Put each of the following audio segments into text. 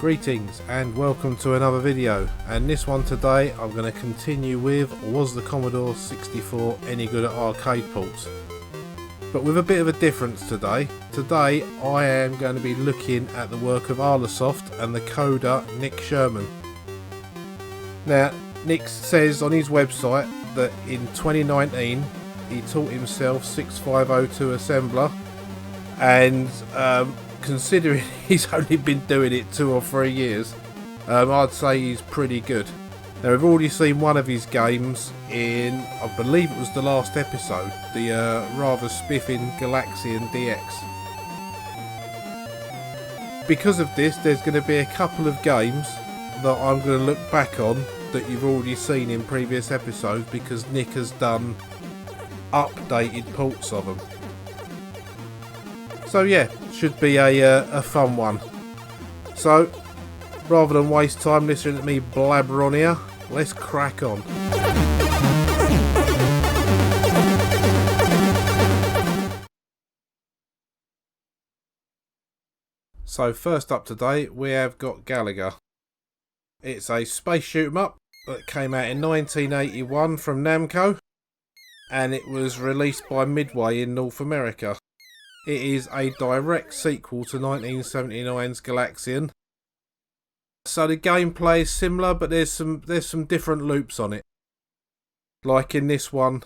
Greetings and welcome to another video, and this one today I'm going to continue with was the Commodore 64 any good at arcade ports, but with a bit of a difference today. Today I am going to be looking at the work of Arlasoft and the coder Nick Sherman. Now Nick says on his website that in 2019 he taught himself 6502 assembler, and considering he's only been doing it 2 or 3 years, I'd say he's pretty good. Now we've already seen one of his games in, I believe it was the last episode, the rather spiffing Galaxian DX. Because of this, there's going to be a couple of games that I'm going to look back on that you've already seen in previous episodes, because Nick has done updated ports of them. So yeah, should be a fun one. So rather than waste time listening to me blabber on here, let's crack on. So first up today we have got Galaga. It's a space shoot 'em up that came out in 1981 from Namco, and it was released by Midway in North America. It is a direct sequel to 1979's Galaxian. So the gameplay is similar, but there's some different loops on it. Like in this one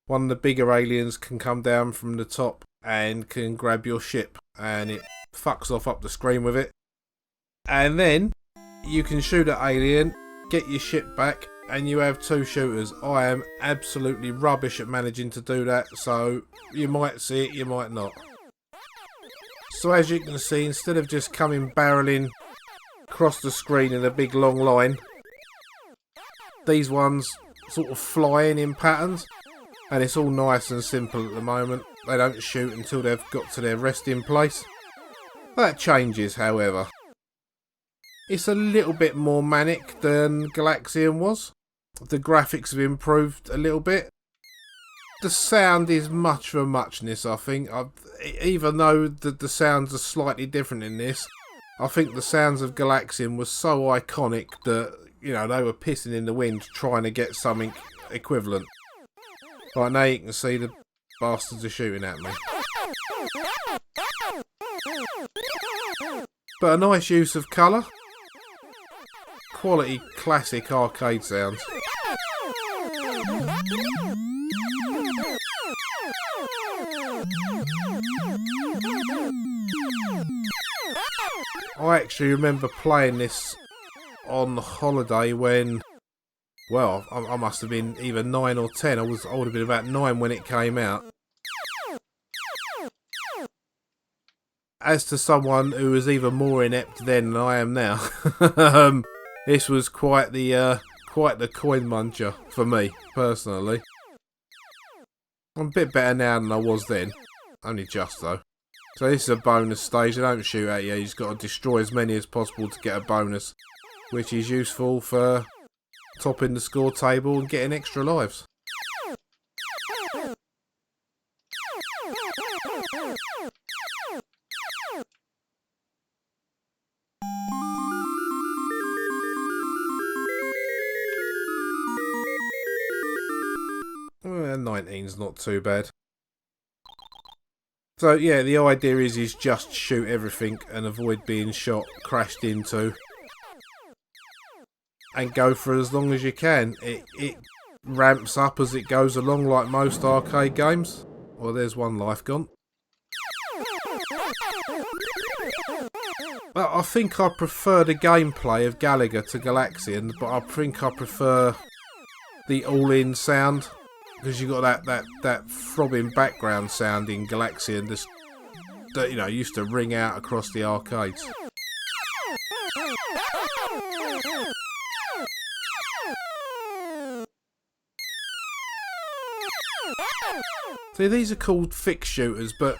of the bigger aliens can come down from the top and can grab your ship, and it fucks off up the screen with it. And then you can shoot an alien, get your ship back, and you have 2 shooters. I am absolutely rubbish at managing to do that, so you might see it, you might not. So as you can see, instead of just coming barreling across the screen in a big long line, these ones sort of fly in patterns, and it's all nice and simple at the moment. They don't shoot until they've got to their resting place. That changes, however. It's a little bit more manic than Galaxian was. The graphics have improved a little bit. The sound is much of a muchness, I think. Even though the sounds are slightly different in this, I think the sounds of Galaxian were so iconic that, you know, they were pissing in the wind trying to get something equivalent. Right, now you can see the bastards are shooting at me. But a nice use of colour. Quality classic arcade sounds. I actually remember playing this on holiday when, well, I must have been either 9 or 10. I would have been about 9 when it came out. As to someone who was even more inept then than I am now, this was quite the coin muncher for me personally. I'm a bit better now than I was then, only just though. So this is a bonus stage. They don't shoot at you. You just got to destroy as many as possible to get a bonus, which is useful for topping the score table and getting extra lives. Well, 19's not too bad. So yeah, the idea is just shoot everything and avoid being shot, crashed into, and go for as long as you can. It ramps up as it goes along, like most arcade games. Well, there's one life gone. Well, I think I prefer the gameplay of Galaga to Galaxian, but I think I prefer the all-in sound, because you got that throbbing background sound in Galaxian that, you know, used to ring out across the arcades. See, these are called fixed shooters, but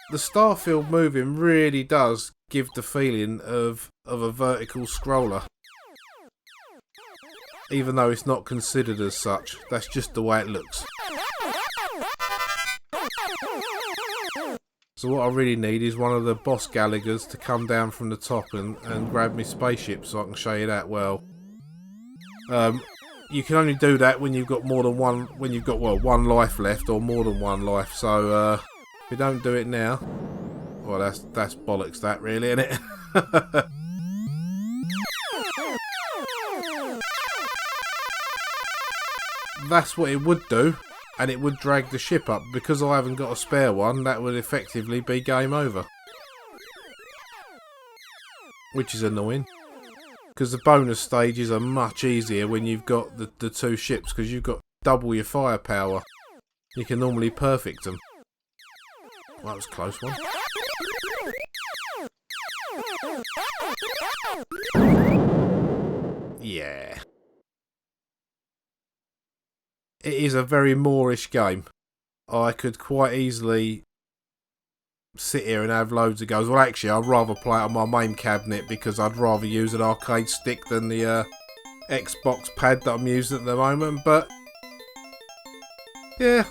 the starfield moving really does give the feeling of a vertical scroller. Even though it's not considered as such, that's just the way it looks. So what I really need is one of the boss Galagers to come down from the top and grab me spaceship so I can show you that well. You can only do that when you've got more than one, when you've got, well, one life left or more than one life. So if you don't do it now, well, that's bollocks, that really, isn't it? That's what it would do, and it would drag the ship up. Because I haven't got a spare one, that would effectively be game over. Which is annoying. Because the bonus stages are much easier when you've got the two ships, because you've got double your firepower. You can normally perfect them. Well, that was a close one. Yeah. It is a very Moorish game. I could quite easily sit here and have loads of goes. Well, actually, I'd rather play it on my Mame cabinet because I'd rather use an arcade stick than the Xbox pad that I'm using at the moment. But yeah,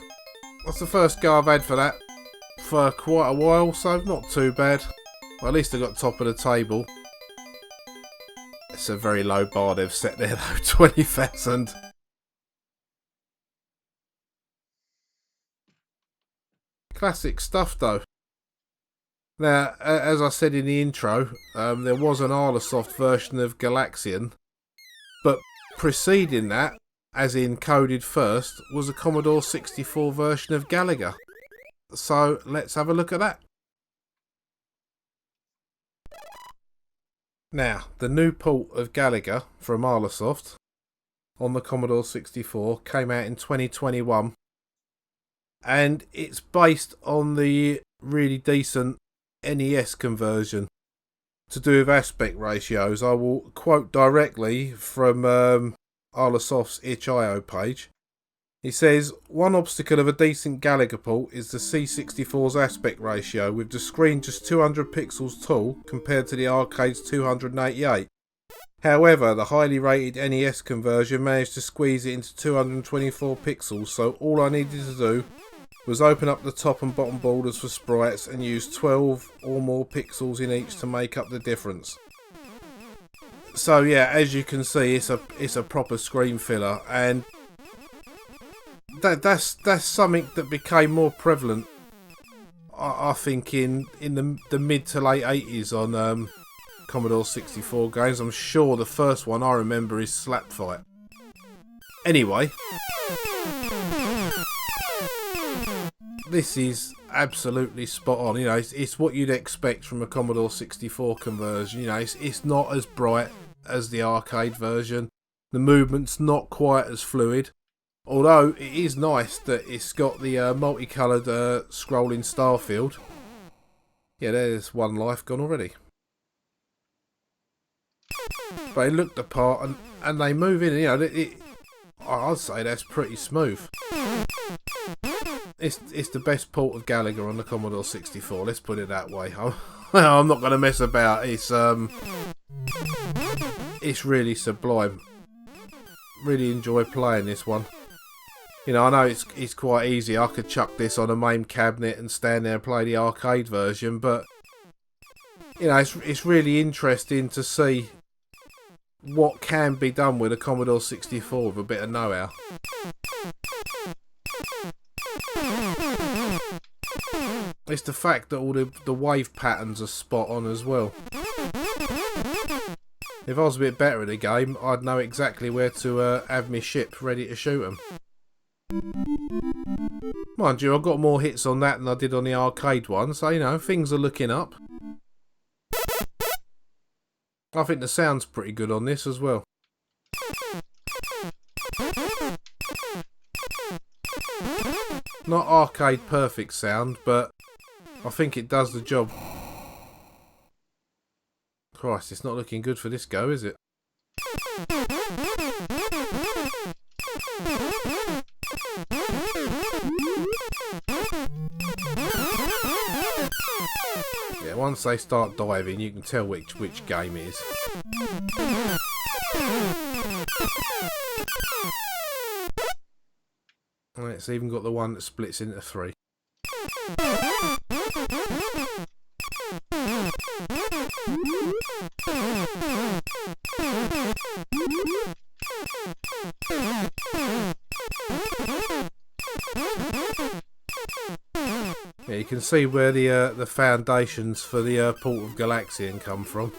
that's the first go I've had for that for quite a while, so not too bad. Well, at least I got top of the table. It's a very low bar they've set there though, 20,000. Classic stuff though. Now, as I said in the intro, there was an Arlasoft version of Galaxian, but preceding that, as in coded first, was a Commodore 64 version of Galaga. So let's have a look at that. Now, the new port of Galaga from Arlasoft on the Commodore 64 came out in 2021, and it's based on the really decent NES conversion to do with aspect ratios. I will quote directly from Arlasoft's itch.io page. He says, one obstacle of a decent Galaga port is the C64's aspect ratio, with the screen just 200 pixels tall compared to the arcade's 288. However, the highly rated NES conversion managed to squeeze it into 224 pixels, so all I needed to do was open up the top and bottom borders for sprites and use 12 or more pixels in each to make up the difference. So yeah, as you can see, it's a proper screen filler, and that's something that became more prevalent, I think, in the mid to late 80s on Commodore 64 games. I'm sure the first one I remember is Slap Fight. Anyway, this is absolutely spot on. You know, it's what you'd expect from a Commodore 64 conversion. You know, it's not as bright as the arcade version. The movement's not quite as fluid. Although it is nice that it's got the multicoloured scrolling star field. Yeah, there's one life gone already. But they look the part and they move in. You know, I'd say that's pretty smooth. It's the best port of Galaga on the Commodore 64. Let's put it that way. I'm not going to mess about. It's really sublime. Really enjoy playing this one. You know, I know it's quite easy. I could chuck this on a Mame cabinet and stand there and play the arcade version, but you know, it's really interesting to see what can be done with a Commodore 64 with a bit of know-how. It's the fact that all the wave patterns are spot on as well. If I was a bit better at the game, I'd know exactly where to have my ship ready to shoot them. Mind you, I got more hits on that than I did on the arcade one, so you know, things are looking up. I think the sound's pretty good on this as well. Not arcade perfect sound, but I think it does the job. Christ, it's not looking good for this go, is it? Yeah, once they start diving, you can tell which game it is. And it's even got the one that splits into 3. Yeah, you can see where the foundations for the port of Galaxian come from.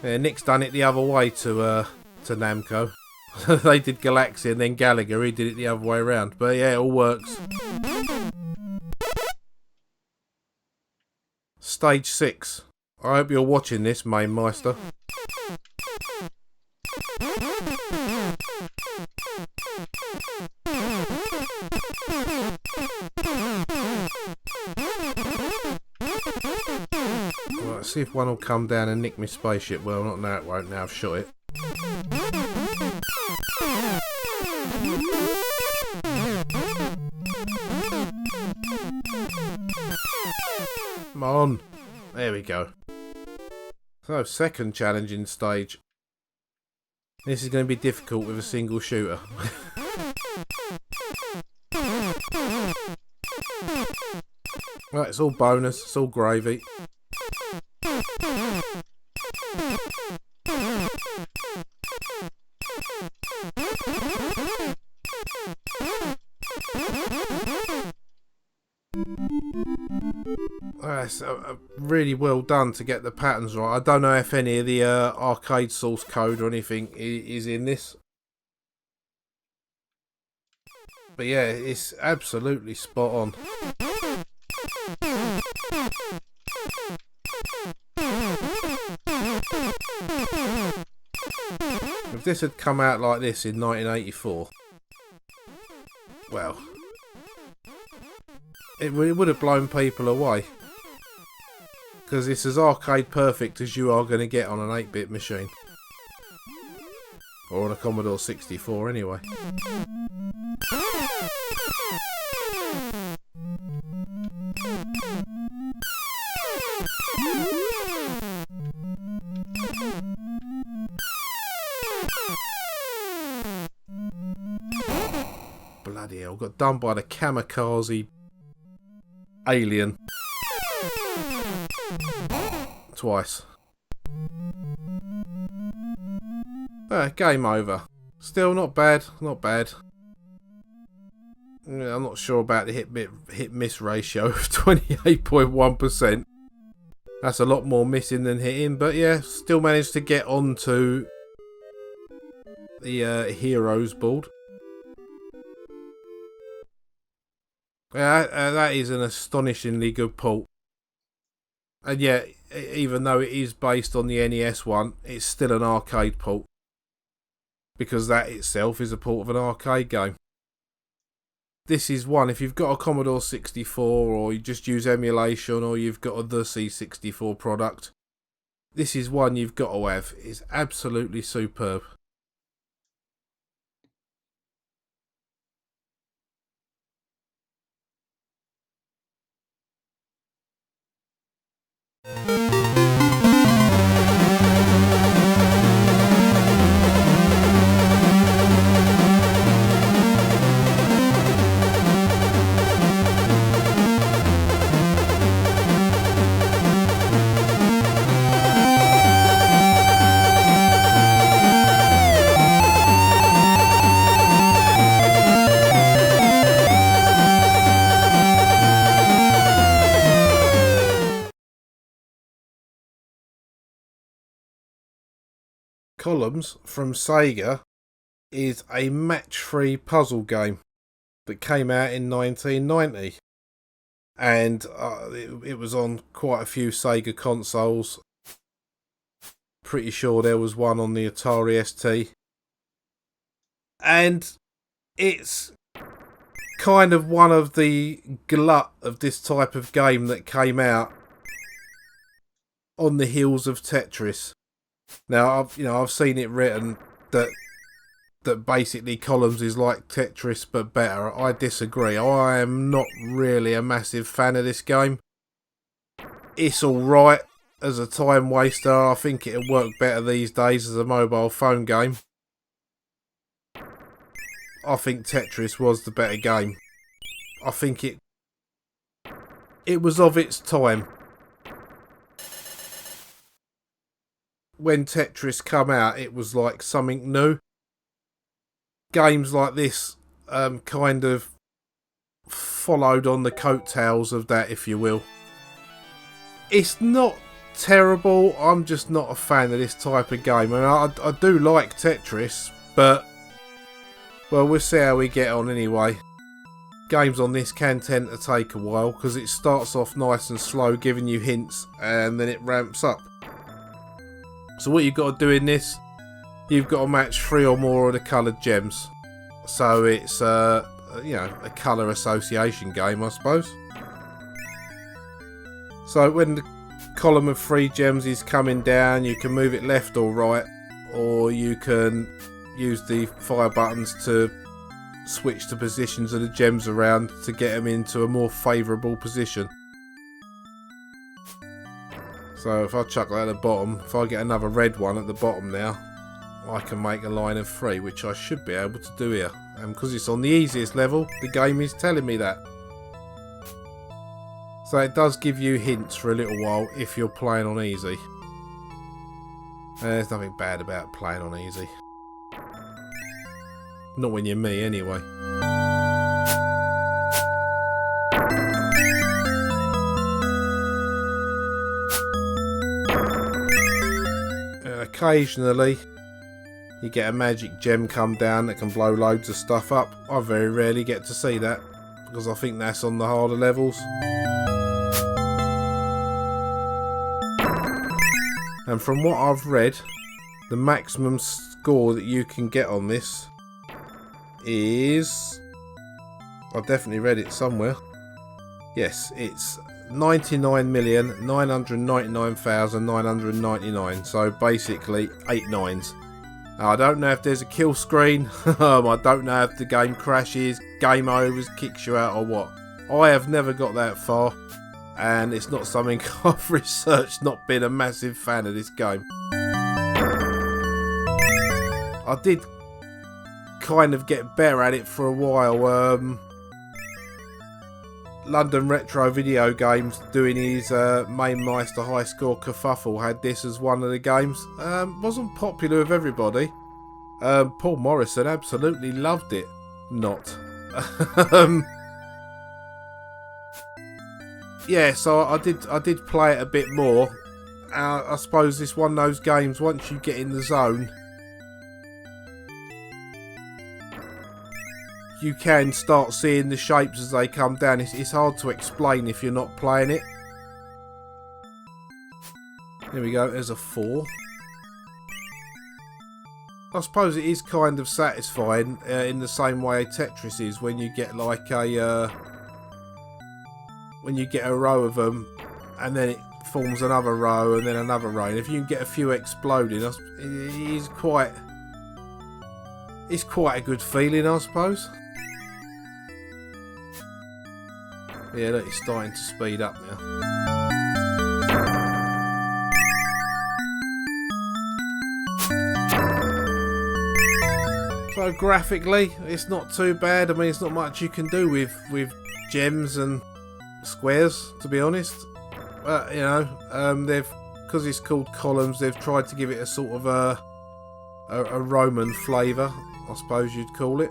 Yeah, Nick's done it the other way to Namco. They did Galaxian, then Gallagher. He did it the other way around. But yeah, it all works. Stage 6. I hope you're watching this, Mame Meister. Right, see if one will come down and nick my spaceship. Well, not now, it won't. Now I've shot it. Come on. There we go. So, second challenging stage. This is going to be difficult with a single shooter. Right, it's all bonus, it's all gravy. That's really well done to get the patterns right. I don't know if any of the arcade source code or anything is in this. But yeah, it's absolutely spot on. If this had come out like this in 1984, well, it would have blown people away. Because it's as arcade perfect as you are going to get on an 8-bit machine. Or on a Commodore 64 anyway. Bloody hell, got done by the kamikaze alien. Twice. Game over. Still not bad, not bad. I'm not sure about the hit-miss ratio of 28.1%. That's a lot more missing than hitting, but yeah, still managed to get onto the heroes board. That is an astonishingly good port. And yeah, even though it is based on the NES one, it's still an arcade port. Because that itself is a port of an arcade game. This is one, if you've got a Commodore 64 or you just use emulation or you've got a The C64 product, this is one you've got to have. It's absolutely superb. Columns from Sega is a match-free puzzle game that came out in 1990, and it was on quite a few Sega consoles. Pretty sure there was one on the Atari ST, and it's kind of one of the glut of this type of game that came out on the heels of Tetris. Now, I've seen it written that basically Columns is like Tetris but better. I disagree. I am not really a massive fan of this game. It's alright as a time waster. I think it'll work better these days as a mobile phone game. I think Tetris was the better game. I think it was of its time. when Tetris come out, it was like something new. Games like this kind of followed on the coattails of that, if you will. It's not terrible. I'm just not a fan of this type of game. I mean, I do like Tetris, but well, we'll see how we get on anyway. Games on this can tend to take a while because it starts off nice and slow, giving you hints, and then it ramps up. So what you've got to do in this, you've got to match 3 or more of the coloured gems. So it's you know, a colour association game, I suppose. So when the column of 3 gems is coming down, you can move it left or right, or you can use the fire buttons to switch the positions of the gems around to get them into a more favourable position. So if I chuck that at the bottom, if I get another red one at the bottom now, I can make a line of 3, which I should be able to do here. And because it's on the easiest level, the game is telling me that. So it does give you hints for a little while if you're playing on easy. There's nothing bad about playing on easy. Not when you're me, anyway. Occasionally, you get a magic gem come down that can blow loads of stuff up. I very rarely get to see that, because I think that's on the harder levels. And from what I've read, the maximum score that you can get on this is... I've definitely read it somewhere. Yes, it's 99,999,999. So basically 8 nines. Now, I don't know if there's a kill screen. I don't know if the game crashes, game overs, kicks you out or what. I have never got that far, and it's not something I've researched, not been a massive fan of this game. I did kind of get better at it for a while. London Retro Video Games, doing his Mame Meister High Score Kerfuffle, had this as one of the games. Wasn't popular with everybody. Paul Morrison absolutely loved it. Not. Yeah, so I did play it a bit more. I suppose it's one of those games, once you get in the zone, you can start seeing the shapes as they come down. It's hard to explain if you're not playing it. There we go, there's a 4. I suppose it is kind of satisfying in the same way Tetris is, when you get like a when you get a row of them and then it forms another row and then another row. And if you can get a few exploding, it's quite a good feeling, I suppose. Yeah, look, it's starting to speed up now. So graphically, it's not too bad. I mean, it's not much you can do with gems and squares, to be honest. But you know, because it's called columns, they've tried to give it a sort of a Roman flavour, I suppose you'd call it.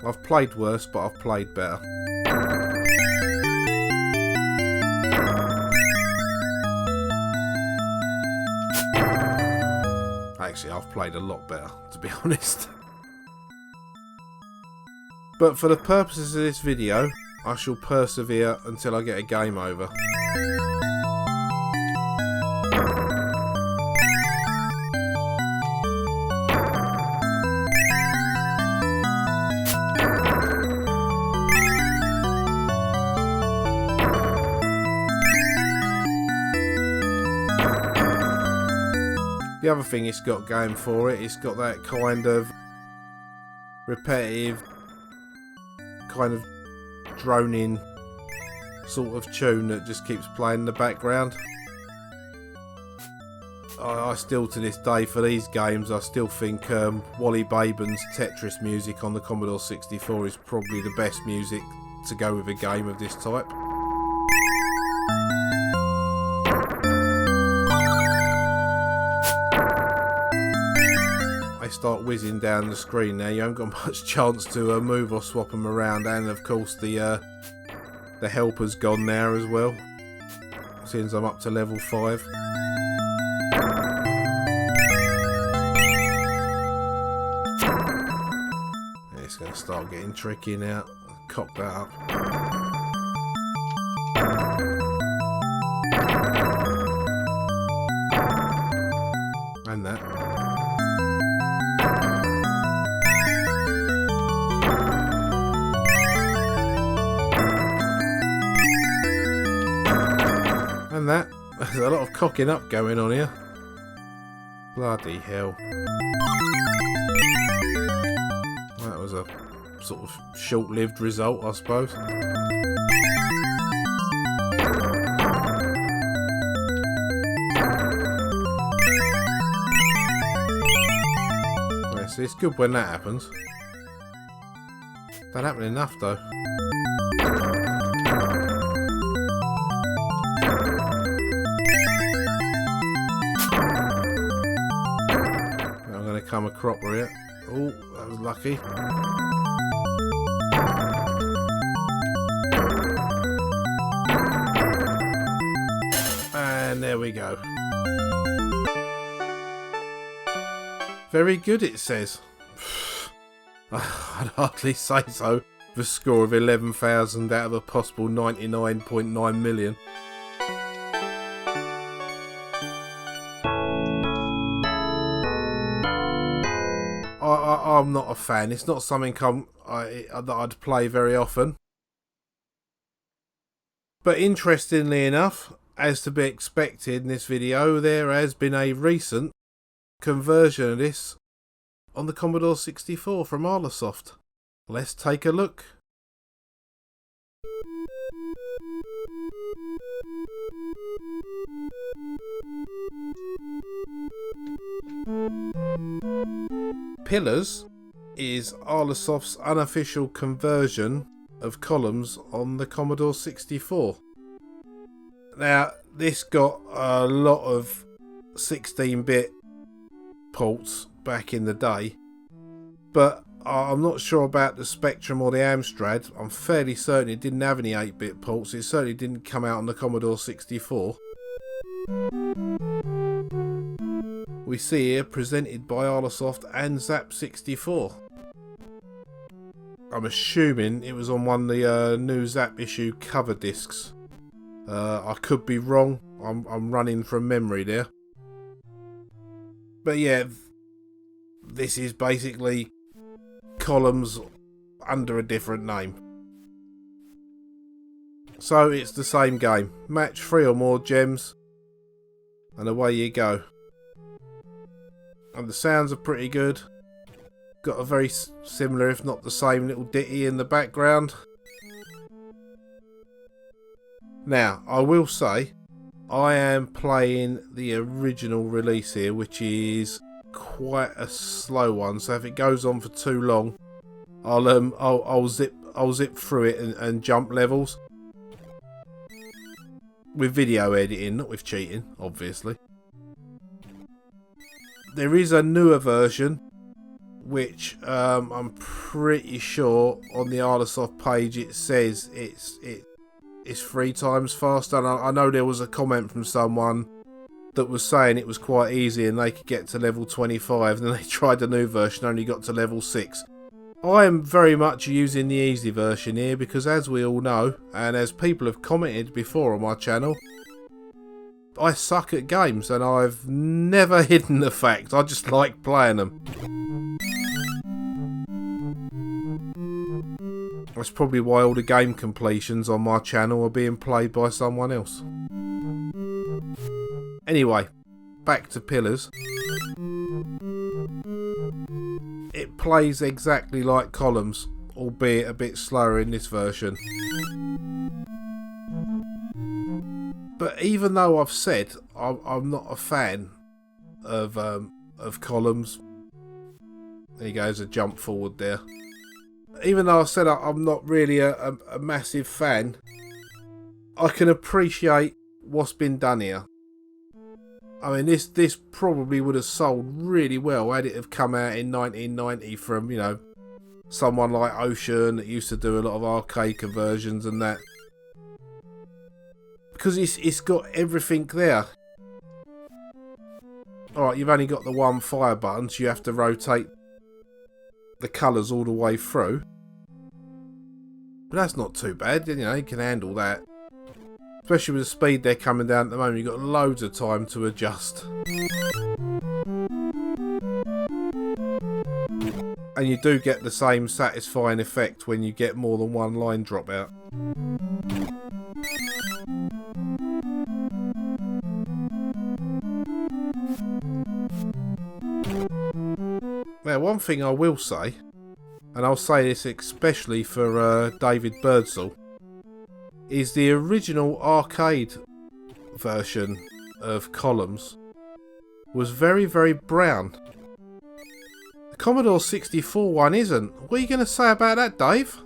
I've played worse, but I've played better. Actually, I've played a lot better, to be honest. But for the purposes of this video, I shall persevere until I get a game over. The other thing it's got going for it, it's got that kind of repetitive, kind of droning sort of tune that just keeps playing in the background. I still to this day for these games I still think Wally Baben's Tetris music on the Commodore 64 is probably the best music to go with a game of this type. They start whizzing down the screen now. You haven't got much chance to move or swap them around, and of course the helper's gone now as well, since I'm up to level 5. It's going to start getting tricky now. Cock that up. And that. And that. There's a lot of cocking up going on here. Bloody hell. That was a sort of short-lived result, I suppose. Yes, it's good when that happens. Don't happen enough though. I'm going to come a cropper here. Oh, that was lucky. And there we go. Very good, it says. I'd hardly say so. The score of 11,000 out of a possible 99.9 million. I'm not a fan. It's not something that I'd play very often. But interestingly enough, as to be expected in this video, there has been a recent conversion of this on the Commodore 64 from Arlasoft. Let's take a look. Pillars is Arlasoft's unofficial conversion of columns on the Commodore 64. Now, this got a lot of 16-bit ports back in the day, but I'm not sure about the Spectrum or the Amstrad. I'm fairly certain it didn't have any 8-bit ports. It certainly didn't come out on the Commodore 64. We see here presented by Arlasoft and Zap64. I'm assuming it was on one of the new Zap issue cover discs. I could be wrong. I'm running from memory there. But yeah, this is basically columns under a different name. So it's the same game. Match 3 or more gems and away you go. And the sounds are pretty good. Got a very similar, if not the same, little ditty in the background. Now, I will say, I am playing the original release here, which is quite a slow one. So if it goes on for too long, I'll zip through it and jump levels with video editing, not with cheating, obviously. There is a newer version, which I'm pretty sure on the Arlasoft page it says it's 3 times faster. And I know there was a comment from someone that was saying it was quite easy and they could get to level 25, and then they tried the new version, only got to level 6. I am very much using the easy version here because, as we all know, and as people have commented before on my channel, I suck at games, and I've never hidden the fact. I just like playing them. That's probably why all the game completions on my channel are being played by someone else. Anyway, back to Pillars. It plays exactly like Columns, albeit a bit slower in this version. But even though I've said I'm not a fan, of columns. There you go, there's a jump forward there. Even though I said I'm not really a massive fan, I can appreciate what's been done here. I mean, this probably would have sold really well had it have come out in 1990 from, you know, someone like Ocean that used to do a lot of arcade conversions and that. Because it's got everything there. Alright, you've only got the one fire button, so you have to rotate the colours all the way through. But that's not too bad, you know, you can handle that. Especially with the speed they're coming down at the moment, you've got loads of time to adjust. And you do get the same satisfying effect when you get more than one line drop out. Now, one thing I will say, and I'll say this especially for David Birdsall, is the original arcade version of Columns was very, very brown. The Commodore 64 one isn't. What are you going to say about that, Dave?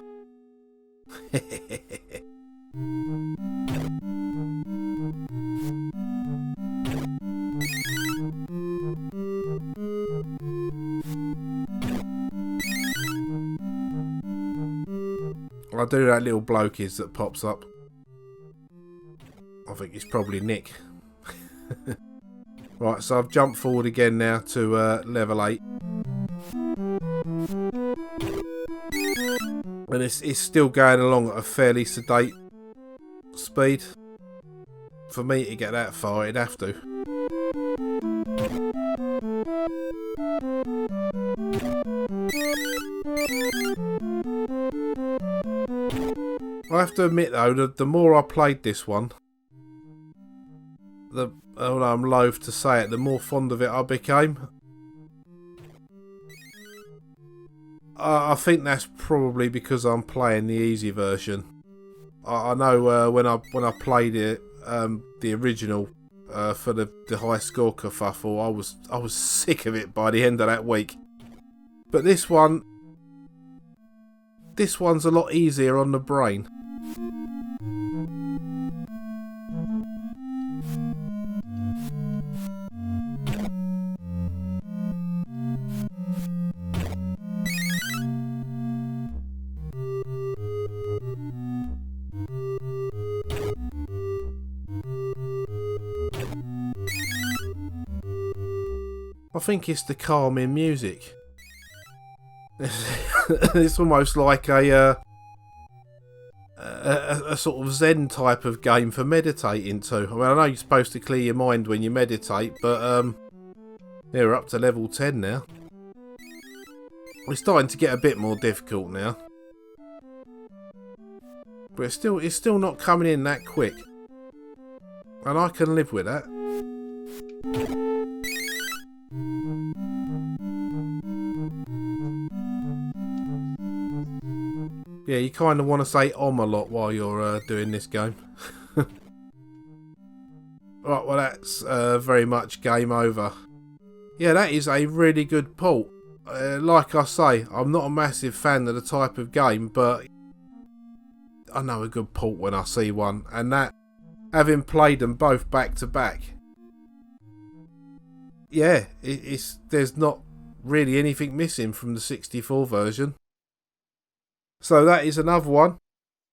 I do that little bloke is that pops up. I think it's probably Nick. Right, so I've jumped forward again now to level 8. And it's still going along at a fairly sedate speed. For me to get that far, it'd have to. I have to admit though, the more I played this one, although I'm loath to say it, the more fond of it I became. I think that's probably because I'm playing the easy version. I know when I played it, the original for the high score kerfuffle, I was sick of it by the end of that week. But this one's a lot easier on the brain. I think it's the calming music. It's almost like a sort of Zen type of game for meditating too. I mean, I know you're supposed to clear your mind when you meditate, but yeah, we're up to level 10 now. It's starting to get a bit more difficult now, but it's still not coming in that quick, and I can live with that. Yeah, you kind of want to say a lot while you're doing this game. Right, well that's very much game over. Yeah, that is a really good port. Like I say, I'm not a massive fan of the type of game, but I know a good port when I see one. And that, having played them both back to back, yeah, there's not really anything missing from the 64 version. So that is another one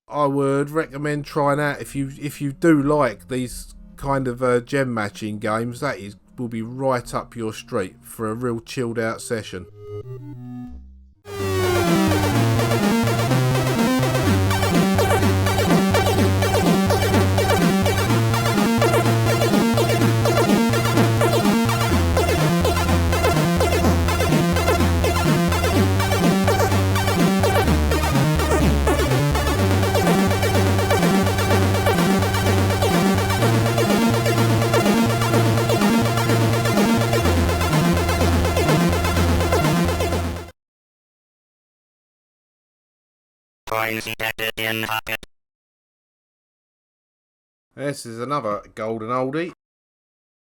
I would recommend trying out if you do like these kind of gem matching games. That will be right up your street for a real chilled out session. This is another golden oldie.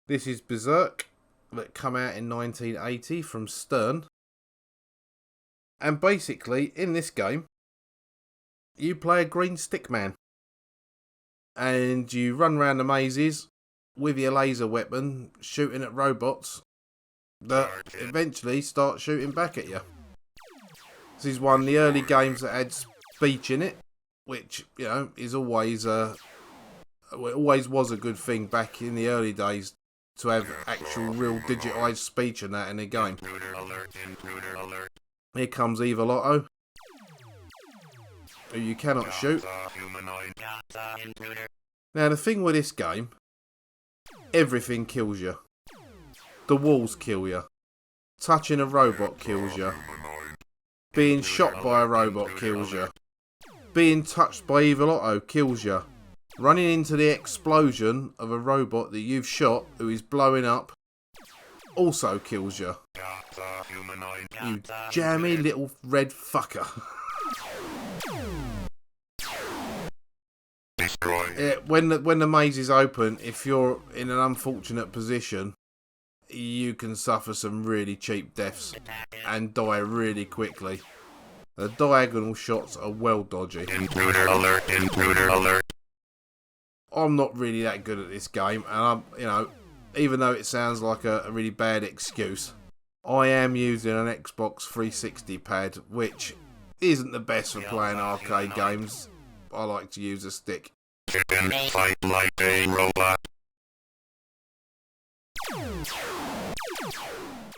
This is Berserk that come out in 1980 from Stern. And basically, in this game, you play a green stick man. And you run around the mazes with your laser weapon, shooting at robots that eventually start shooting back at you. This is one of the early games that had speech in it, which, you know, is always it always was a good thing back in the early days to have actual real digitized speech and that in a game. Here comes Evil Otto, who you cannot shoot. Now the thing with this game, everything kills you. The walls kill you. Touching a robot kills you. Being shot by a robot kills you. Being touched by Evil Otto kills you. Running into the explosion of a robot that you've shot who is blowing up also kills you. You jammy little red fucker. When the maze is open, if you're in an unfortunate position, you can suffer some really cheap deaths and die really quickly. The diagonal shots are well dodgy. Intruder alert, intruder alert. I'm not really that good at this game, and I'm, you know, even though it sounds like a really bad excuse, I am using an Xbox 360 pad, which isn't the best for playing arcade games. I like to use a stick. Fight like a robot.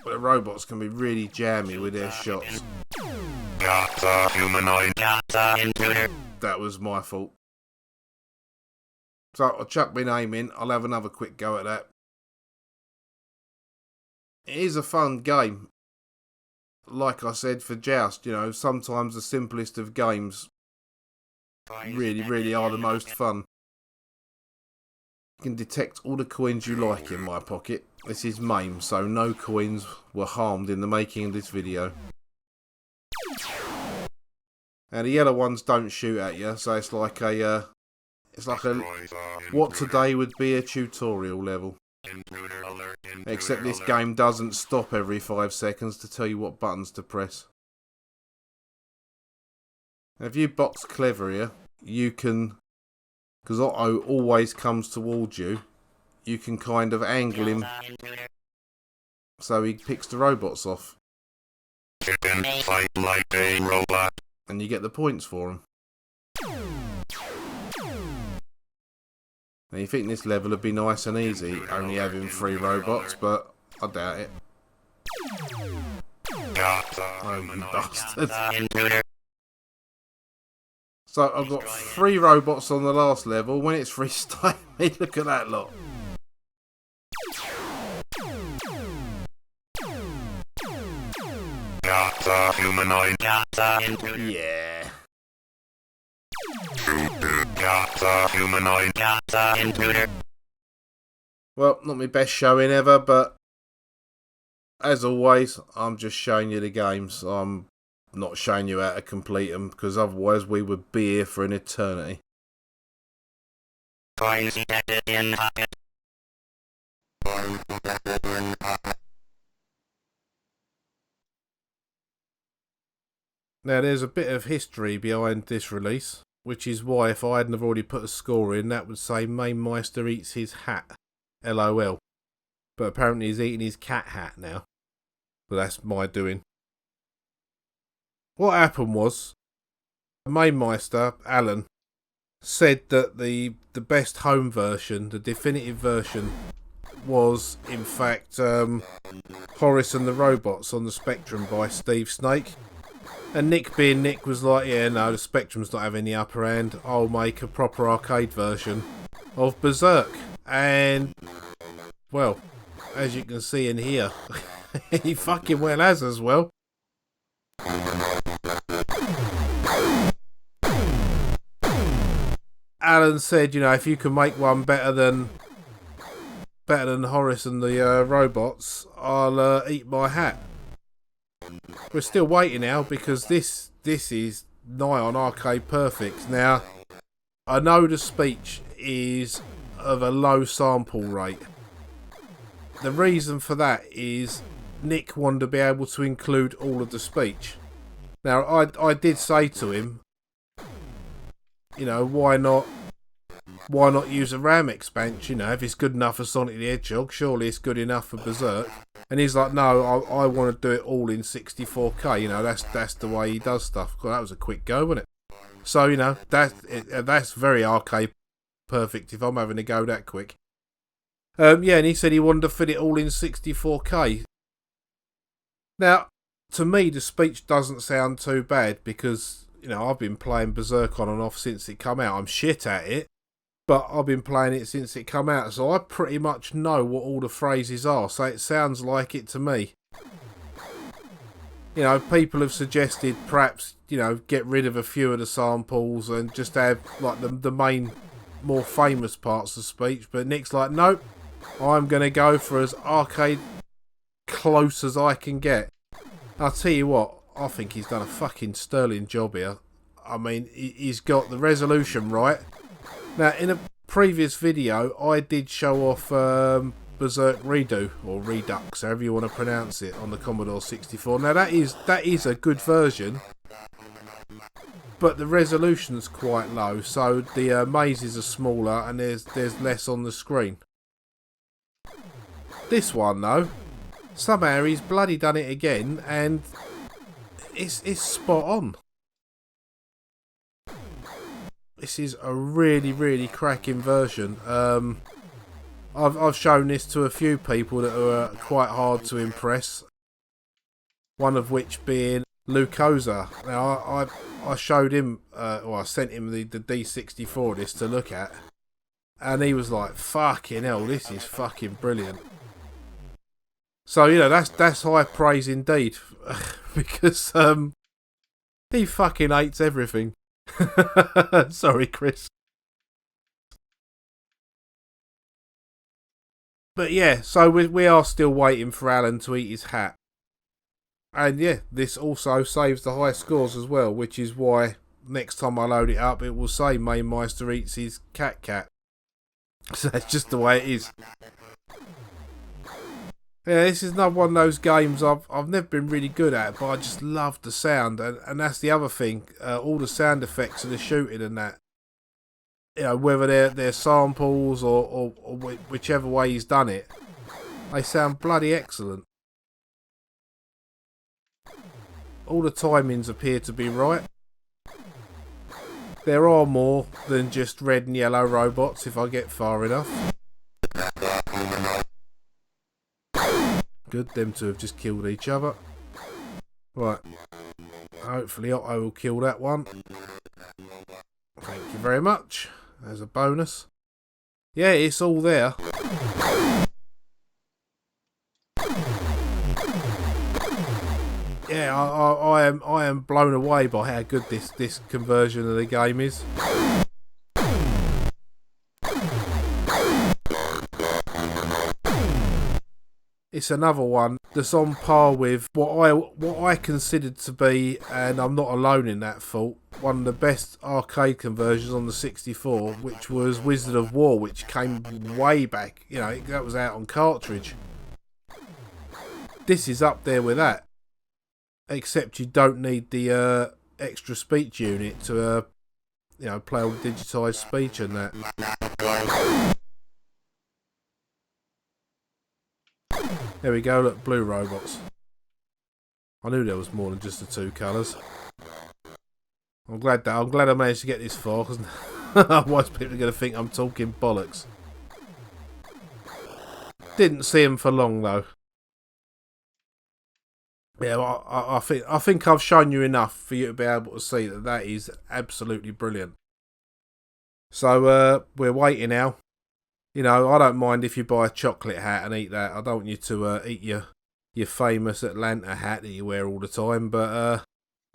But the robots can be really jammy with their shots. Humanoid. That was my fault. So I'll chuck my name in. I'll have another quick go at that. It is a fun game. Like I said for Joust, you know, sometimes the simplest of games really are the most fun. You can detect all the coins you like in my pocket. This is Mame, so no coins were harmed in the making of this video. Now the yellow ones don't shoot at you, so it's like a what today would be a tutorial level. Except this game doesn't stop every 5 seconds to tell you what buttons to press. Now, if you box clever here, you can, because Otto always comes towards you, you can kind of angle him so he picks the robots off. Fight like a robot. And you get the points for him. Now you think this level would be nice and easy, only having 3 robots, but I doubt it. Oh, you bastard. So I've got 3 robots on the last level. When it's freestyle, look at that lot. Humanoid. Yeah. Humanoid. Well, not my best showing ever, but as always, I'm just showing you the games. I'm not showing you how to complete them, because otherwise we would be here for an eternity. Now there's a bit of history behind this release, which is why if I hadn't have already put a score in, that would say Mame Meister eats his hat. LOL. But apparently he's eating his cat hat now. But that's my doing. What happened was, Mame Meister, Alan, said that the best home version, the definitive version, was in fact Horace and the Robots on the Spectrum by Steve Snake. And Nick being Nick was like, yeah, no, the Spectrum's not having the upper hand. I'll make a proper arcade version of Berserk. And, well, as you can see in here, he fucking well has as well. Alan said, you know, if you can make one better than Horace and the Robots, I'll eat my hat. We're still waiting now because this is nigh on arcade perfect. Now, I know the speech is of a low sample rate, the reason for that is Nick wanted to be able to include all of the speech. Now, I did say to him, you know, why not use a RAM expansion? You know, if it's good enough for Sonic the Hedgehog, surely it's good enough for Berserk. And he's like, no, I want to do it all in 64K. You know, that's the way he does stuff. God, that was a quick go, wasn't it? So, you know, that's very arcade perfect if I'm having to go that quick. Yeah, and he said he wanted to fit it all in 64K. Now, to me, the speech doesn't sound too bad because, you know, I've been playing Berserk on and off since it come out. I'm shit at it, but I've been playing it since it come out, so I pretty much know what all the phrases are, so it sounds like it to me. You know, people have suggested perhaps, you know, get rid of a few of the samples and just have, like, the main, more famous parts of the speech, but Nick's like, nope, I'm going to go for as arcade close as I can get. I'll tell you what, I think he's done a fucking sterling job here. I mean, he's got the resolution right. Now, in a previous video, I did show off Berserk Redo, or Redux, however you want to pronounce it, on the Commodore 64. Now, that is a good version, but the resolution's quite low, so the mazes are smaller and there's less on the screen. This one, though, somehow he's bloody done it again, and it's spot on. This is a really, really cracking version. I've shown this to a few people that are quite hard to impress. One of which being Lucosa. Now I showed him, or I sent him the D64 this to look at, and he was like, "Fucking hell, this is fucking brilliant." So, you know, that's high praise indeed, because he fucking hates everything. Sorry, Chris. But yeah, so we are still waiting for Alan to eat his hat. And yeah, this also saves the high scores as well, which is why next time I load it up, it will say Mame Meister eats his cat. So that's just the way it is. Yeah, this is another one of those games I've never been really good at, but I just love the sound, and that's the other thing. All the sound effects of the shooting and that, you know, whether they're samples or whichever way he's done it, they sound bloody excellent. All the timings appear to be right. There are more than just red and yellow robots if I get far enough. Good, them two have just killed each other. Right. Hopefully Otto will kill that one. Thank you very much. As a bonus. Yeah, it's all there. Yeah, I am blown away by how good this conversion of the game is. It's another one that's on par with what I considered to be, and I'm not alone in that fault, one of the best arcade conversions on the 64, which was Wizard of War, which came way back. You know, that was out on cartridge. This is up there with that, except you don't need the extra speech unit to, you know, play all the digitised speech and that. There we go, look, blue robots. I knew there was more than just the two colours. I'm glad I managed to get this far, because otherwise people are going to think I'm talking bollocks. Didn't see them for long though. Yeah, I think I've shown you enough for you to be able to see that is absolutely brilliant. So we're waiting now. You know, I don't mind if you buy a chocolate hat and eat that. I don't want you to eat your famous Atlanta hat that you wear all the time. But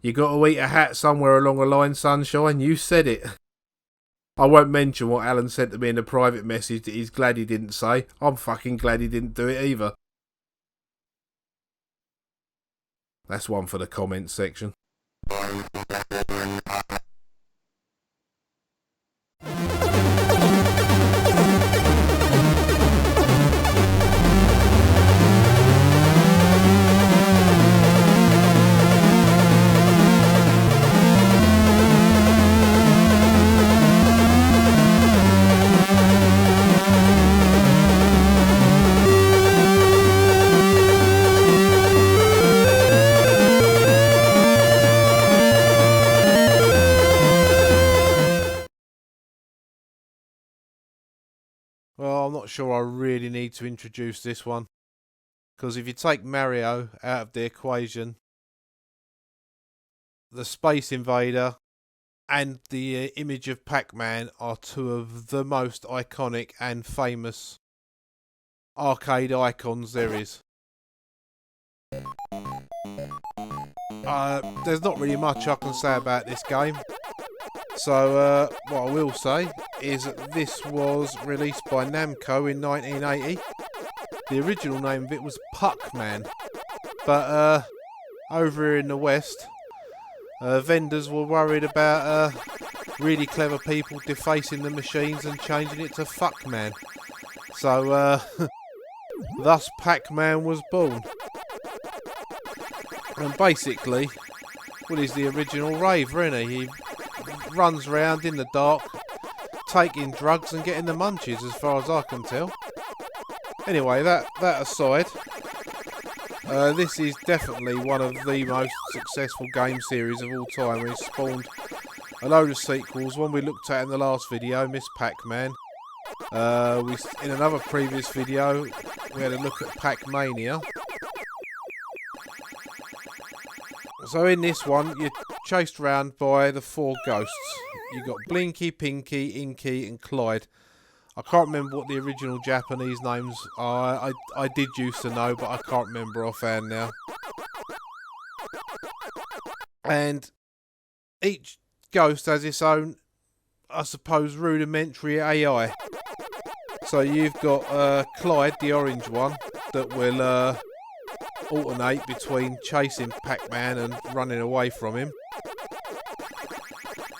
you got to eat a hat somewhere along the line, sunshine. You said it. I won't mention what Alan said to me in a private message that he's glad he didn't say. I'm fucking glad he didn't do it either. That's one for the comments section. I'm not sure I really need to introduce this one. Because if you take Mario out of the equation, the Space Invader and the image of Pac-Man are two of the most iconic and famous arcade icons there is. There's not really much I can say about this game. So what I will say is that this was released by Namco in 1980. The original name of it was Puck-Man. But over here in the West, vendors were worried about really clever people defacing the machines and changing it to Fuck-Man. So thus Pac-Man was born. And basically, well, he's the original raver, isn't he? He runs around in the dark, taking drugs and getting the munchies, as far as I can tell. Anyway, that aside, this is definitely one of the most successful game series of all time. It's spawned a load of sequels. One we looked at in the last video, Miss Pac-Man. In another previous video, we had a look at Pac-Mania. So in this one, you're chased around by the four ghosts. You've got Blinky, Pinky, Inky and Clyde. I can't remember what the original Japanese names are. I did used to know, but I can't remember offhand now. And each ghost has its own, I suppose, rudimentary AI. So you've got Clyde, the orange one, that will alternate between chasing Pac-Man and running away from him.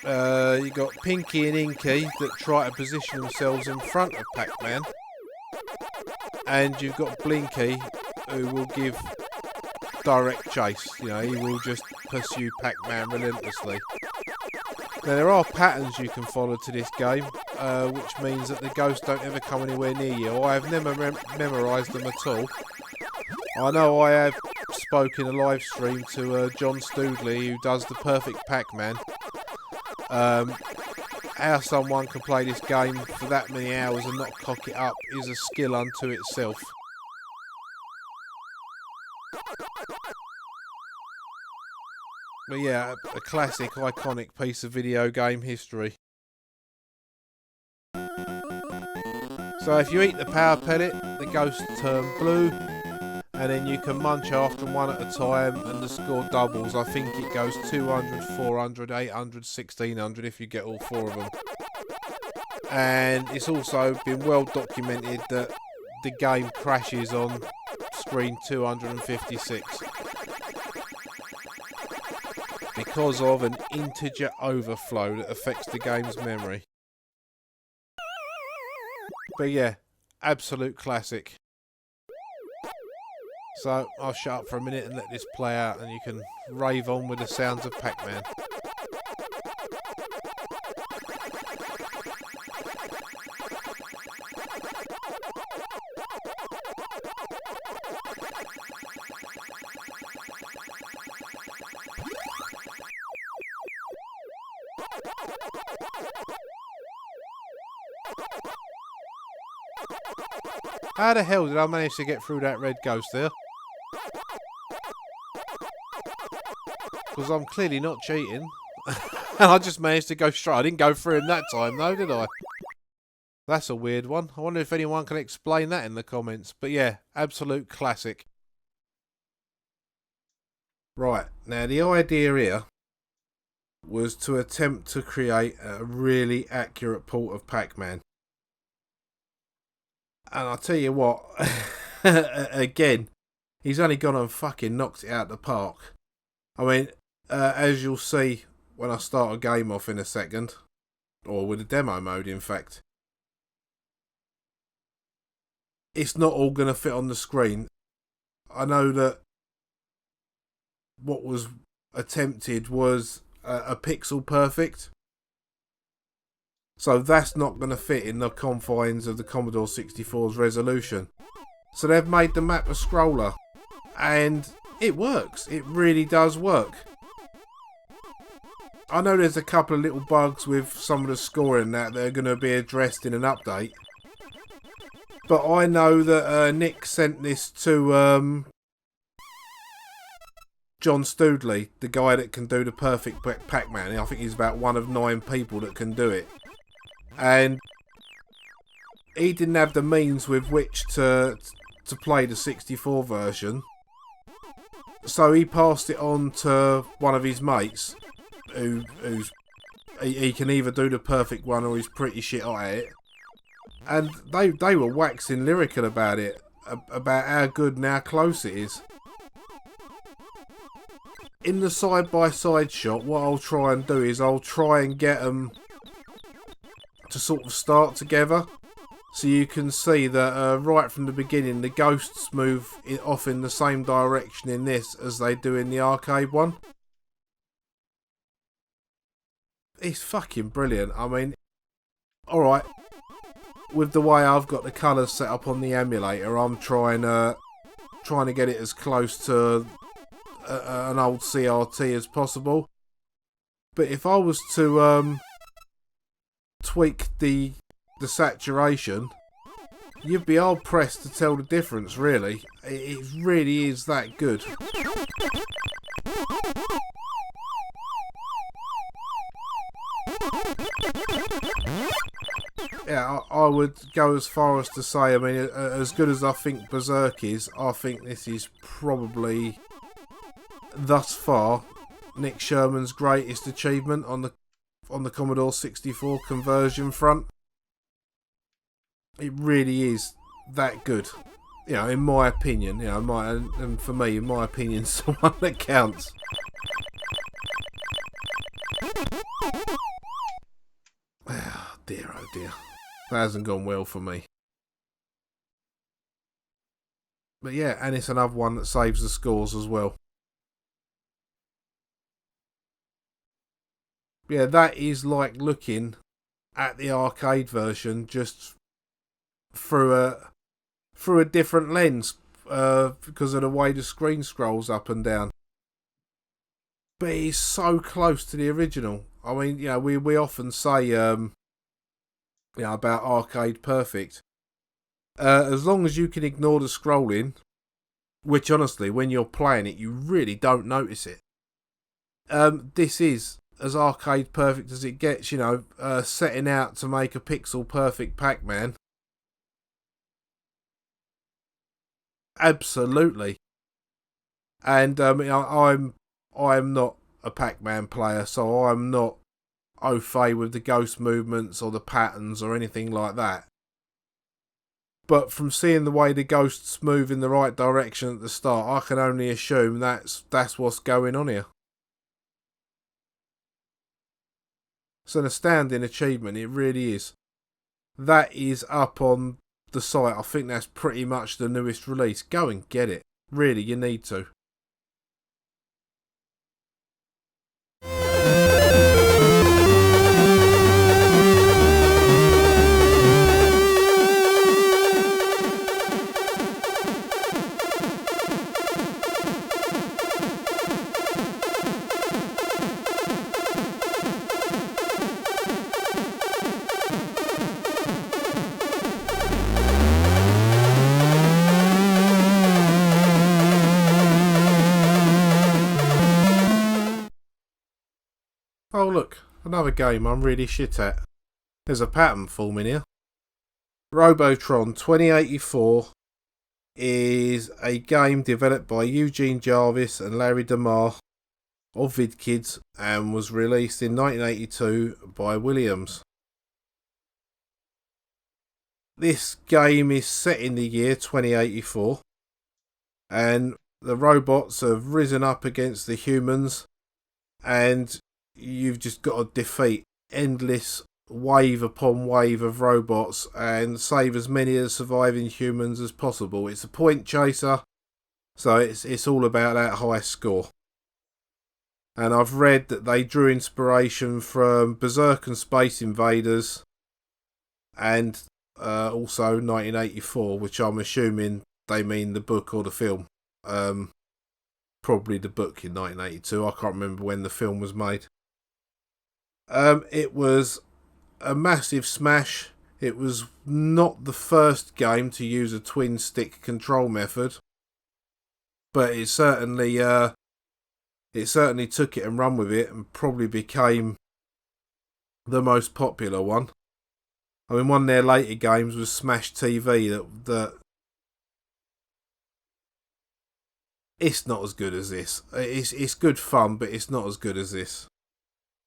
You've got Pinky and Inky that try to position themselves in front of Pac-Man. And you've got Blinky, who will give direct chase. You know, he will just pursue Pac-Man relentlessly. Now, there are patterns you can follow to this game, which means that the ghosts don't ever come anywhere near you. I have never memorised them at all. I know I have spoken a live stream to John Stoodley, who does the perfect Pac-Man. How someone can play this game for that many hours and not cock it up is a skill unto itself. But yeah, a classic, iconic piece of video game history. So if you eat the power pellet, the ghosts turn blue, and then you can munch after them one at a time, and the score doubles. I think it goes 200, 400, 800, 1600 if you get all four of them. And it's also been well documented that the game crashes on screen 256 because of an integer overflow that affects the game's memory. But yeah, absolute classic. So I'll shut up for a minute and let this play out, and you can rave on with the sounds of Pac-Man. How the hell did I manage to get through that red ghost there? Because I'm clearly not cheating. And I just managed to go straight. I didn't go through him that time though, did I? That's a weird one. I wonder if anyone can explain that in the comments. But yeah, absolute classic. Right, now the idea here was to attempt to create a really accurate port of Pac-Man. And I'll tell you what, again, he's only gone and fucking knocked it out the park. I mean, as you'll see when I start a game off in a second, or with a demo mode in fact, it's not all going to fit on the screen. I know that what was attempted was a pixel perfect. So that's not going to fit in the confines of the Commodore 64's resolution. So they've made the map a scroller. And it works. It really does work. I know there's a couple of little bugs with some of the scoring that are going to be addressed in an update. But I know that Nick sent this to John Stoodley, the guy that can do the perfect Pac-Man. I think he's about one of 9 people that can do it. And he didn't have the means with which to play the 64 version. So he passed it on to one of his mates he can either do the perfect one or he's pretty shit at it. And they were waxing lyrical about it, about how good and how close it is. In the side-by-side shot, what I'll try and do is I'll try and get them to sort of start together. So you can see that right from the beginning, the ghosts move off in the same direction in this as they do in the arcade one. It's fucking brilliant. I mean, alright, with the way I've got the colours set up on the emulator, I'm trying to get it as close to an old CRT as possible. But if I was to tweak the saturation, you'd be hard pressed to tell the difference, really. It really is that good. Yeah, I would go as far as to say, I mean, as good as I think Berserk is, I think this is probably, thus far, Nick Sherman's greatest achievement on the Commodore 64 conversion front. It really is that good, you know, in my opinion. You know, and for me, in my opinion, it's the one that counts. Oh dear, oh dear. That hasn't gone well for me. But yeah, and it's another one that saves the scores as well. Yeah, that is like looking at the arcade version just through a different lens because of the way the screen scrolls up and down. But it's so close to the original. I mean, you know, we often say you know, about Arcade Perfect. As long as you can ignore the scrolling, which honestly, when you're playing it, you really don't notice it. This is as arcade perfect as it gets, you know, setting out to make a pixel perfect Pac-Man. Absolutely. And I'm not a Pac-Man player, so I'm not au fait with the ghost movements or the patterns or anything like that. But from seeing the way the ghosts move in the right direction at the start, I can only assume that's what's going on here. It's an astounding achievement, it really is. That is up on the site. I think that's pretty much the newest release. Go and get it. Really, you need to. Oh look, another game I'm really shit at. There's a pattern forming here. Robotron 2084 is a game developed by Eugene Jarvis and Larry DeMar of VidKids and was released in 1982 by Williams. This game is set in the year 2084 and the robots have risen up against the humans and you've just got to defeat endless wave upon wave of robots and save as many of the surviving humans as possible. It's a point chaser, so it's all about that high score. And I've read that they drew inspiration from Berserk and Space Invaders and also 1984, which I'm assuming they mean the book or the film. Probably the book in 1982. I can't remember when the film was made. It was a massive smash. It was not the first game to use a twin stick control method, but it certainly took it and run with it and probably became the most popular one. I mean, one of their later games was Smash TV that it's not as good as this. It's good fun, but it's not as good as this.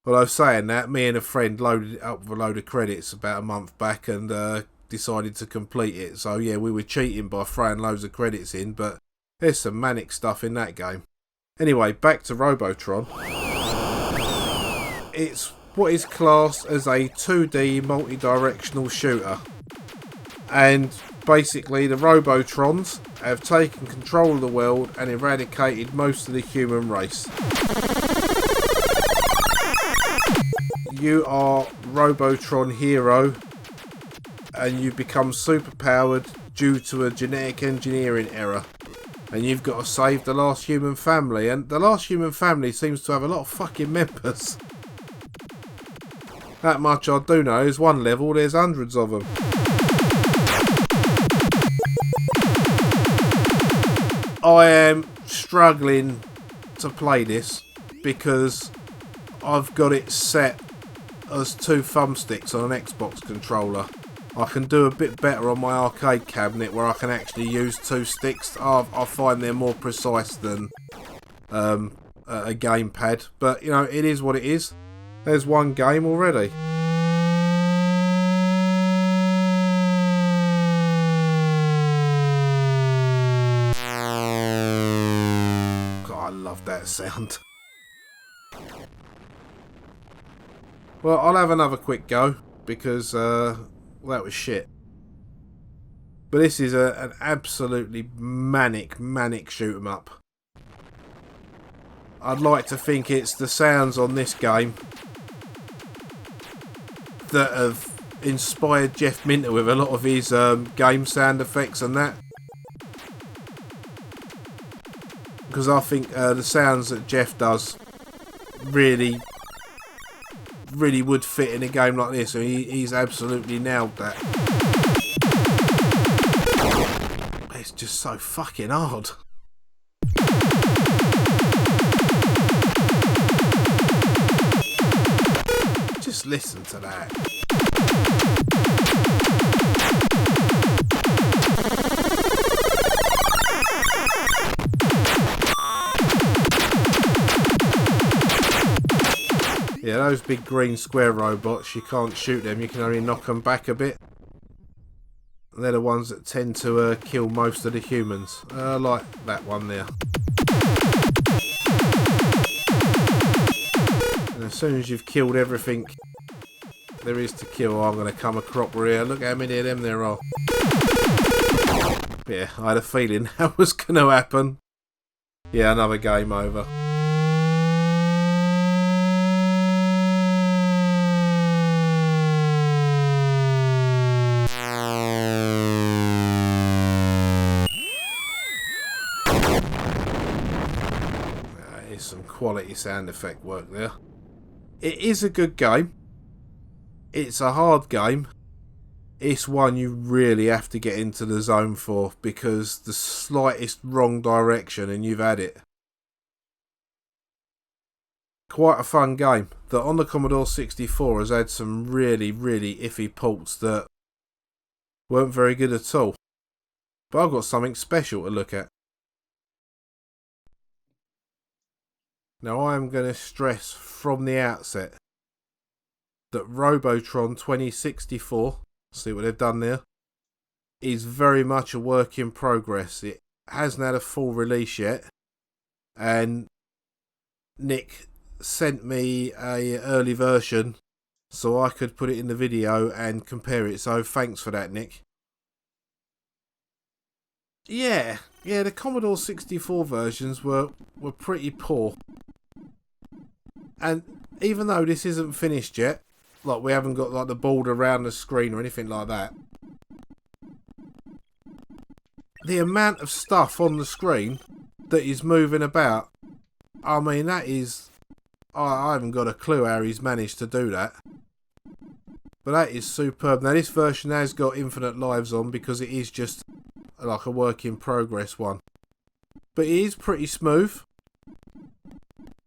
Although saying that, me and a friend loaded it up with a load of credits about a month back and decided to complete it. So yeah, we were cheating by throwing loads of credits in, but there's some manic stuff in that game. Anyway, back to Robotron. It's what is classed as a 2D multi-directional shooter. And basically the Robotrons have taken control of the world and eradicated most of the human race. You are Robotron hero and you become superpowered due to a genetic engineering error. And you've got to save the last human family. And the last human family seems to have a lot of fucking members. That much I do know is one level, there's hundreds of them. I am struggling to play this because I've got it set as 2 thumbsticks on an Xbox controller. I can do a bit better on my arcade cabinet where I can actually use 2 sticks. I find they're more precise than a gamepad. But, you know, it is what it is. There's one game already. God, I love that sound. Well, I'll have another quick go because that was shit. But this is an absolutely manic shoot 'em up. I'd like to think it's the sounds on this game that have inspired Jeff Minter with a lot of his game sound effects and that. Because I think the sounds that Jeff does really would fit in a game like this, and he's absolutely nailed that. It's just so fucking hard. Just listen to that. Yeah, those big green square robots, you can't shoot them, you can only knock them back a bit. They're the ones that tend to kill most of the humans. Like that one there. And as soon as you've killed everything there is to kill, I'm going to come a cropper here. Look how many of them there are. Yeah, I had a feeling that was going to happen. Yeah, another game over. Some quality sound effect work there. It is a good game. It's a hard game. It's one you really have to get into the zone for, because the slightest wrong direction and you've had it. Quite a fun game that on the Commodore 64 has had some really iffy ports that weren't very good at all. But I've got something special to look at. Now I am going to stress from the outset that Robotron 2064, see what they've done there, is very much a work in progress. It hasn't had a full release yet, and Nick sent me a early version so I could put it in the video and compare it, so thanks for that, Nick. Yeah, the Commodore 64 versions were pretty poor. And even though this isn't finished yet, like we haven't got like the border around the screen or anything like that, the amount of stuff on the screen that is moving about, I mean, that is, I haven't got a clue how he's managed to do that. But that is superb. Now this version has got infinite lives on because it is just like a work in progress one. But it is pretty smooth.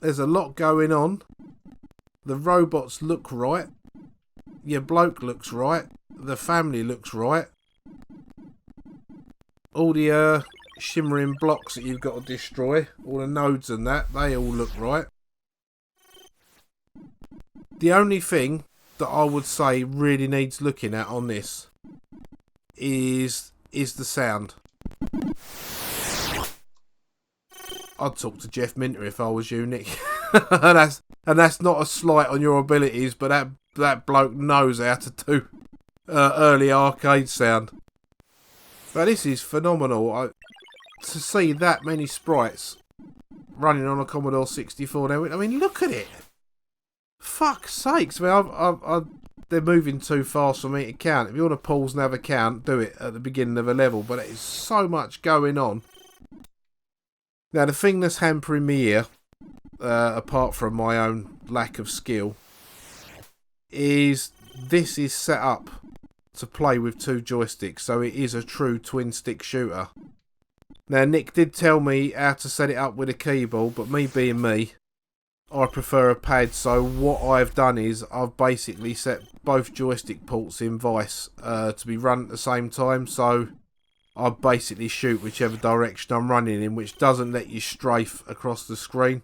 There's a lot going on. The robots look right. Your bloke looks right. The family looks right. All the shimmering blocks that you've got to destroy, all the nodes and that, they all look right. The only thing that I would say really needs looking at on this is the sound. I'd talk to Jeff Minter if I was you, Nick. and that's not a slight on your abilities, but that bloke knows how to do early arcade sound. But this is phenomenal. To see that many sprites running on a Commodore 64 now, I mean, look at it. Fuck's sakes. I mean, they're moving too fast for me to count. If you want to pause and have a count, do it at the beginning of a level. But there's so much going on. Now, the thing that's hampering me here, apart from my own lack of skill, is this is set up to play with 2 joysticks, so it is a true twin stick shooter. Now Nick did tell me how to set it up with a keyboard, but me being me, I prefer a pad, so what I've done is I've basically set both joystick ports in vice to be run at the same time, so I basically shoot whichever direction I'm running in, which doesn't let you strafe across the screen,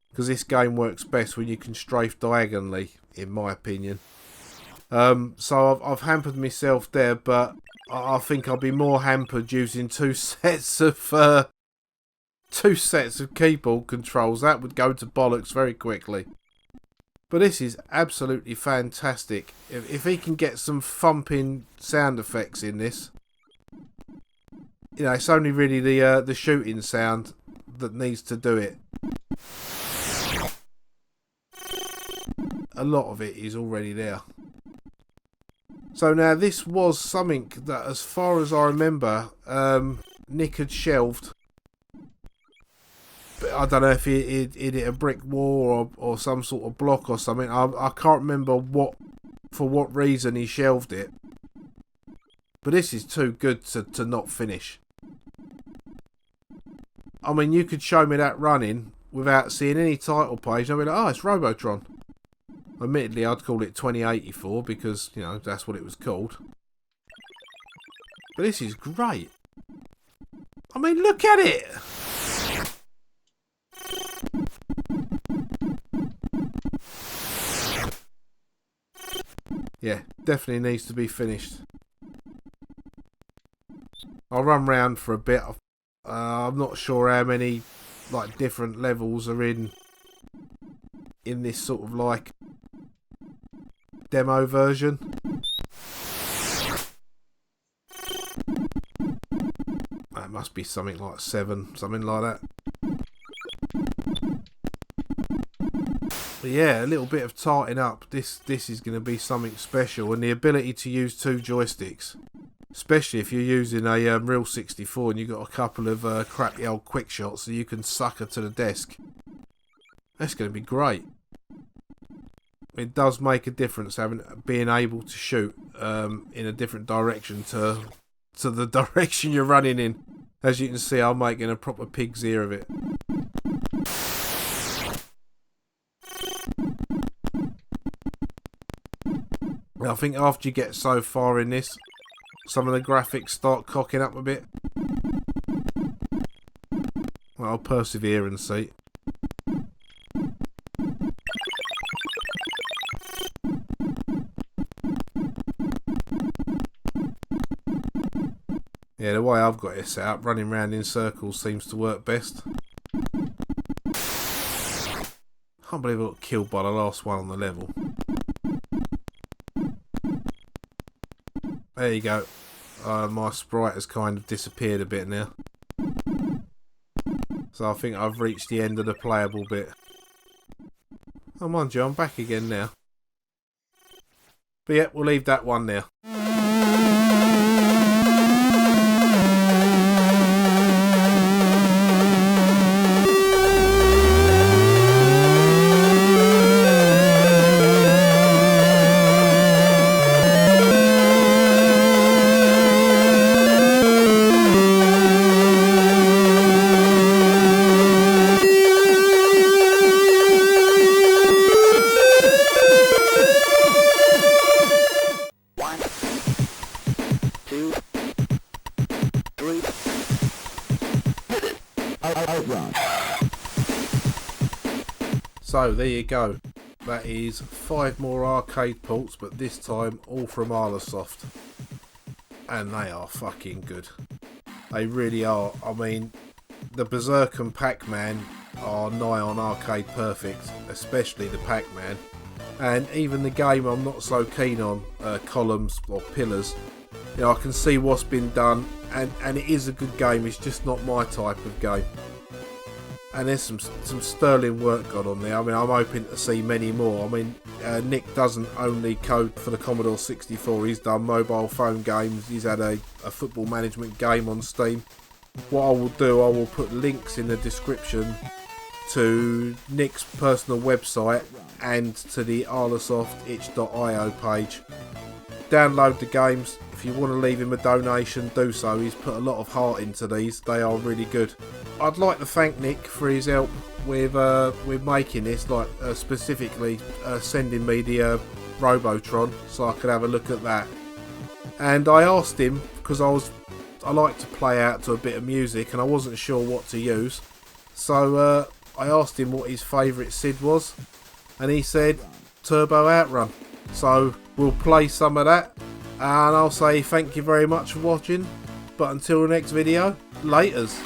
because this game works best when you can strafe diagonally, in my opinion. So I've hampered myself there, but I think I'll be more hampered using two sets of keyboard controls. That would go to bollocks very quickly. But this is absolutely fantastic. If he can get some thumping sound effects in this, you know, it's only really the shooting sound that needs to do it. A lot of it is already there. So now this was something that, as far as I remember, Nick had shelved. But I don't know if it hit a brick wall or some sort of block or something. I can't remember for what reason he shelved it. But this is too good to not finish. I mean, you could show me that running without seeing any title page. I'd be like, oh, it's Robotron. Admittedly, I'd call it 2084 because, you know, that's what it was called. But this is great. I mean, look at it! Yeah, definitely needs to be finished. I'll run round for a bit. I'm not sure how many like different levels are in this sort of like demo version. That must be something like 7, something like that. But yeah, a little bit of tarting up. This is going to be something special, and the ability to use 2 joysticks, especially if you're using a real 64 and you've got a couple of crappy old quick shots so you can sucker to the desk. That's going to be great. It does make a difference being able to shoot in a different direction to the direction you're running in. As you can see, I'm making a proper pig's ear of it. I think after you get so far in this, some of the graphics start cocking up a bit. Well, I'll persevere and see. Yeah, the way I've got it set up, running around in circles seems to work best. Can't believe I got killed by the last one on the level. There you go. My sprite has kind of disappeared a bit now. So I think I've reached the end of the playable bit. Oh, mind you, I'm back again now. But yeah, we'll leave that one there. So there you go. That is 5 more arcade ports, but this time all from Arlasoft. And they are fucking good. They really are. I mean, the Berserk and Pac-Man are nigh on arcade perfect, especially the Pac-Man. And even the game I'm not so keen on, Columns or Pillars, you know, I can see what's been done, and it is a good game. It's just not my type of game. And there's some sterling work gone on there. I mean, I'm hoping to see many more. I mean, Nick doesn't only code for the Commodore 64. He's done mobile phone games. He's had a football management game on Steam. What I will do, I will put links in the description to Nick's personal website and to the Arlasoft itch.io page. Download the games. If you want to leave him a donation, do so. He's put a lot of heart into these. They are really good. I'd like to thank Nick for his help with making this, like specifically sending me the Robotron so I could have a look at that. And I asked him, because I like to play out to a bit of music and I wasn't sure what to use, so I asked him what his favourite SID was, and he said Turbo Outrun. So we'll play some of that, and I'll say thank you very much for watching, but until the next video, laters.